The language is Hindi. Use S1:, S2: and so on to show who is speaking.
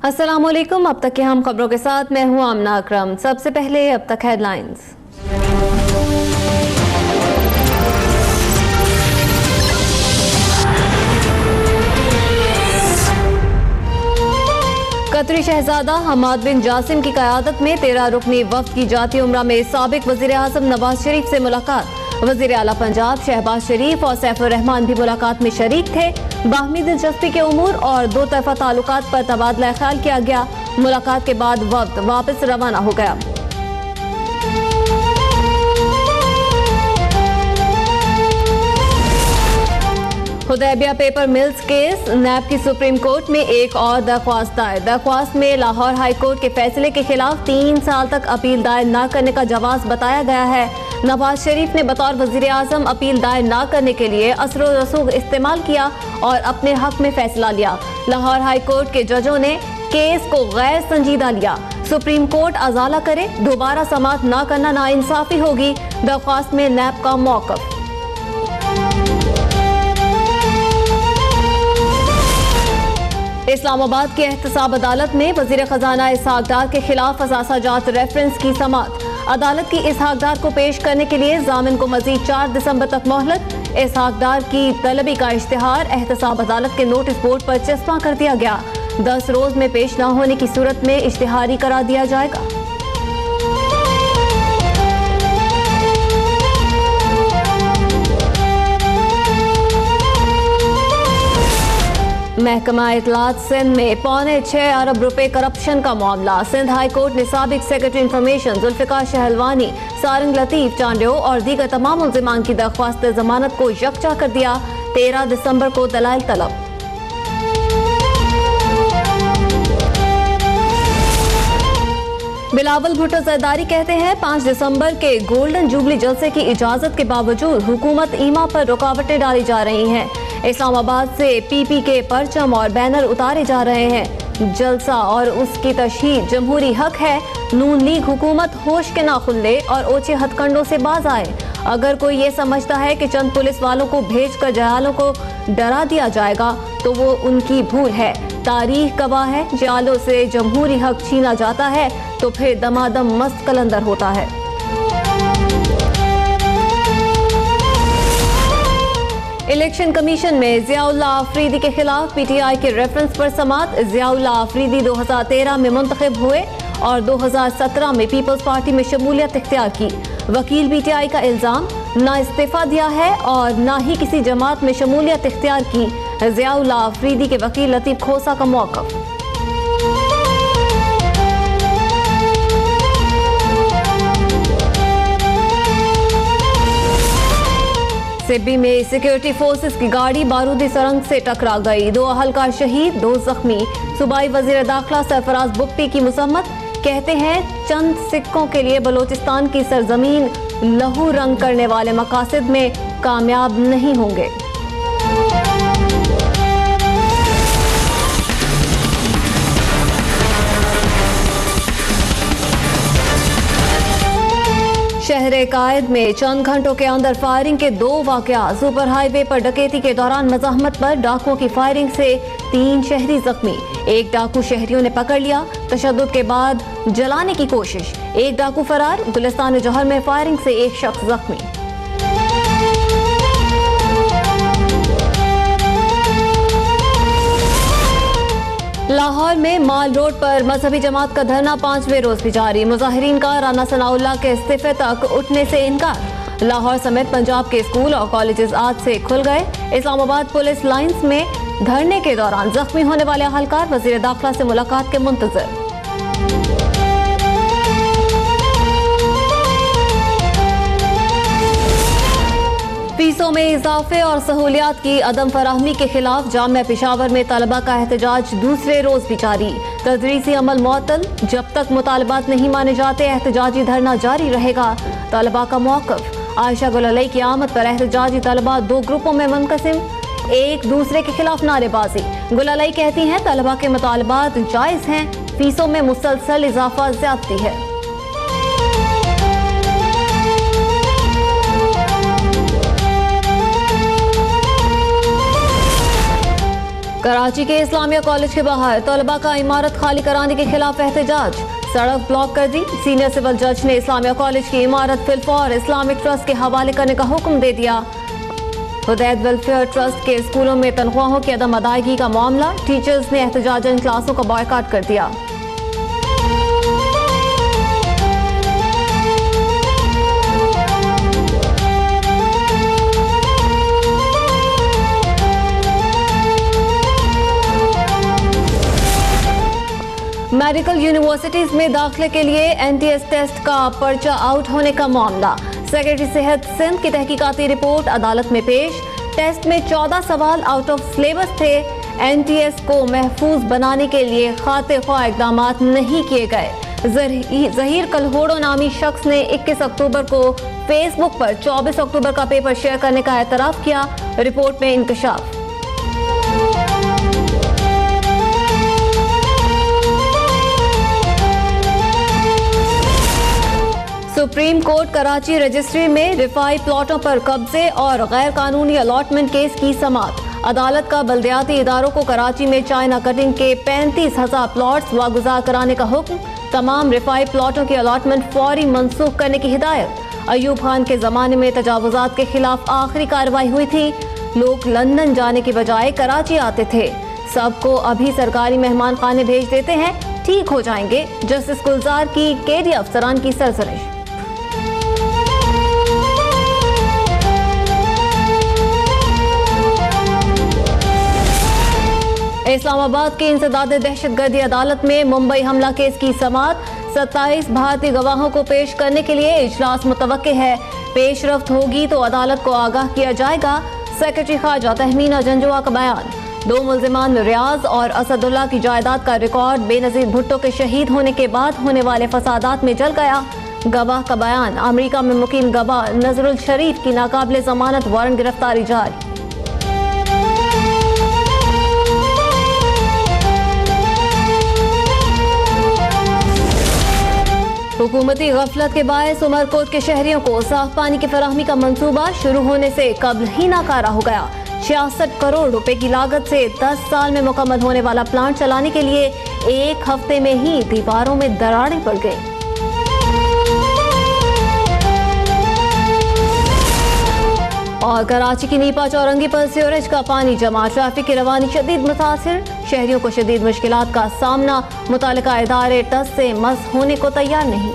S1: अस्सलामुअलैकुम। अब तक की हम खबरों के साथ मैं हूं आमना अकरम। सबसे पहले अब तक हेडलाइंस। कतरी शहजादा हमाद बिन जासिम की क़यादत में 13 रुकनी वफ्द की जाती उम्रा में साबिक वज़ीर आज़म नवाज शरीफ से मुलाकात। वज़ीर आला पंजाब शहबाज शरीफ और सैफुर रहमान भी मुलाकात में शरीक थे। बाहमी दिलचस्पी के उमूर और दो तरफा ताल्लुकात पर तबादला ख्याल किया गया। मुलाकात के बाद वफ्द वापस रवाना हो गया। हुदैबिया पेपर मिल्स केस, नैब की सुप्रीम कोर्ट में एक और दरख्वास्त दायर। दरख्वास्त में लाहौर हाई कोर्ट के फैसले के खिलाफ 3 साल तक अपील दायर न करने का जवाब बताया गया है। नवाज शरीफ ने बतौर वजीर आजम अपील दायर न करने के लिए असर रसूख इस्तेमाल किया और अपने हक में फैसला लिया। लाहौर हाई कोर्ट के जजों ने केस को गैर संजीदा लिया। सुप्रीम कोर्ट अजाला करे, दोबारा समाअत न करना नाइंसाफी होगी। दरख्वास्त में नैब का मौक़िफ़। इस्लामाबाद की एहतसाब अदालत में वजीर खजाना इसहाक डार के खिलाफ असासा जात रेफरेंस की समाअत। अदालत की इसहाक डार को पेश करने के लिए जामिन को मजीद 4 दिसंबर तक मोहलत। इसहाक डार की तलबी का इश्तिहार एहतसाब अदालत के नोटिस बोर्ड पर चस्पा कर दिया गया। 10 रोज में पेश न होने की सूरत में इश्तिहारी करार दिया जाएगा। महकमा इतलात सिंध में 6.25 अरब रुपए करप्शन का मामला। सिंध हाई कोर्ट ने साबिक सेक्रेटरी इंफॉर्मेशन जुल्फिकार शहलवानी, सारंग लतीफ चांडियो और दीगर तमाम मुल्जिमान की दरख्वास्त जमानत को यकजा कर दिया। 13 दिसंबर को दलाइल तलब। बिलावल भुट्टो जरदारी कहते हैं 5 दिसंबर के गोल्डन जुबली जलसे की इजाजत के बावजूद हुकूमत ईमा पर रुकावटें डाली जा रही हैं। इस्लामाबाद से पीपी के परचम और बैनर उतारे जा रहे हैं। जलसा और उसकी तशहीर जमहूरी हक है। नून लीग हुकूमत होश के नाखुन ले और ओछे हथकंडों से बाज आए। अगर कोई ये समझता है कि चंद पुलिस वालों को भेजकर जयालों को डरा दिया जाएगा तो वो उनकी भूल है। तारीख गवाह है, जयालों से जमहूरी हक छीना जाता है तो फिर दमादम मस्त कलंदर होता है। इलेक्शन कमीशन में ज़ियाउल्लाह आफरीदी के खिलाफ पीटीआई के रेफरेंस पर समाअत। ज़ियाउल्लाह आफरीदी 2013 में मुंतखब हुए और 2017 में पीपल्स पार्टी में शमूलियत इख्तियार की। वकील पीटीआई का इल्जाम, ना इस्तीफा दिया है और ना ही किसी जमात में शमूलियत इख्तियार की। ज़ियाउल्लाह आफरीदी के वकील लतीफ खोसा का मौक़िफ़। सिब्बी में सिक्योरिटी फोर्सेस की गाड़ी बारूदी सुरंग से टकरा गई। 2 अहलकार शहीद, 2 जख्मी। सूबाई वजीर दाखिला सरफराज बुगटी की मुसम्मत, कहते हैं चंद सिक्कों के लिए बलोचिस्तान की सरजमीन लहू रंग करने वाले मकासद में कामयाब नहीं होंगे। शहर कायद में चंद घंटों के अंदर फायरिंग के 2 वाकया। सुपर हाईवे पर डकैती के दौरान मज़ाहमत पर डाकुओं की फायरिंग से 3 शहरी जख्मी। एक डाकू शहरियों ने पकड़ लिया, तशद्दुद के बाद जलाने की कोशिश। एक डाकू फरार। गुलिस्तान जौहर में फायरिंग से 1 शख्स जख्मी। लाहौर में माल रोड पर मजहबी जमात का धरना 5वें रोज भी जारी। मुजाहिरीन का राना सनाउल्लाह के इस्तीफे तक उठने से इनकार। लाहौर समेत पंजाब के स्कूल और कॉलेजेस आज से खुल गए। इस्लामाबाद पुलिस लाइंस में धरने के दौरान जख्मी होने वाले अहलकार वजीर दाखिला से मुलाकात के मुंतजर। फीसों में इजाफे और सहूलियात की अदम फराहमी के खिलाफ जामिया पेशावर में तलबा का एहतजाज दूसरे रोज भी जारी। तदरीसी अमल मुअत्तल, जब तक मुतालबात नहीं माने जाते एहतजाजी धरना जारी रहेगा। तलबा का मौक़िफ़, आयशा गुललई की आमद पर एहतजाजी तलबा 2 ग्रुपों में मुनक़सिम, एक दूसरे के खिलाफ नारेबाजी। गुललई कहती हैं तलबा के मुतालबात जायज़ हैं, फीसों में मुसलसल इजाफा ज़्यादती है। कराची के इस्लामिया कॉलेज के बाहर तलबा का इमारत खाली कराने के खिलाफ एहतजाज, सड़क ब्लॉक कर दी। सीनियर सिविल जज ने इस्लामिया कॉलेज की इमारत फिलफौर इस्लामिक ट्रस्ट के हवाले करने का हुक्म दे दिया। हुदैत वेलफेयर ट्रस्ट के स्कूलों में तनख्वाहों की अदम अदायगी का मामला, टीचर्स ने एहतजाजन क्लासों का बॉयकॉट कर दिया। मेडिकल यूनिवर्सिटीज में दाखिले के लिए एनटीएस टेस्ट का पर्चा आउट होने का मामला, सेक्रेटरी सेहत सिंध की तहकीकाती रिपोर्ट अदालत में पेश। टेस्ट में 14 सवाल आउट ऑफ सिलेबस थे। एनटीएस को महफूज बनाने के लिए खाते ख्वाह इकदाम नहीं किए गए। जहीर कलहोड़ो नामी शख्स ने 21 अक्टूबर को फेसबुक पर 24 अक्टूबर का पेपर शेयर करने का एतराफ किया। रिपोर्ट में इंकशाफ। सुप्रीम कोर्ट कराची रजिस्ट्री में रिफाई प्लॉटों पर कब्जे और गैर कानूनी अलॉटमेंट केस की समाअत। अदालत का बल्दियाती इदारों को कराची में चाइना कटिंग के 35,000 प्लॉट्स वागुजार कराने का हुक्म। तमाम रिफाई प्लॉटों की अलॉटमेंट फौरी मंसूख करने की हिदायत। अयूब खान के जमाने में तजावुजात के खिलाफ आखिरी कार्रवाई हुई थी। लोग लंदन जाने के बजाय कराची आते थे। सबको अभी सरकारी मेहमान खाने भेज देते हैं, ठीक हो जाएंगे। जस्टिस गुलजार की केडी अफसरान की सरजनिश। इस्लामाबाद की इंसदाद दहशतगर्दी अदालत में मुंबई हमला केस की समाअत। 27 भारतीय गवाहों को पेश करने के लिए इजलास मुतवक्के है। पेशरफ्त होगी तो अदालत को आगाह किया जाएगा। सेक्रेटरी खारजा तहमीना जंजुआ का बयान। 2 मुल्जिमान रियाज और असदुल्ला की जायदाद का रिकॉर्ड बेनजीर भुट्टो के शहीद होने के बाद होने वाले फसादात में जल गया। गवाह का बयान। अमेरिका में मुकीम गवाह नजरुल शरीफ की नाकाबिले जमानत वारंट गिरफ्तारी जारी। हुकूमती गफलत के बायस उमरकोट के शहरियों को साफ पानी की फराहमी का मंसूबा शुरू होने से कब्ल ही नाकारा हो गया। 66 करोड़ रुपए की लागत से 10 साल में मुकम्मल होने वाला प्लांट चलाने के लिए 1 हफ्ते में ही दीवारों में दरारें पड़ गई। और कराची की नीपा चौरंगी पर सीवरेज का पानी जमा, ट्रैफिक की रवानी शदीद मुतासिर। शहरियों को शदीद मुश्किलात का सामना। मुतालिका इदारे टस से मस होने को तैयार नहीं।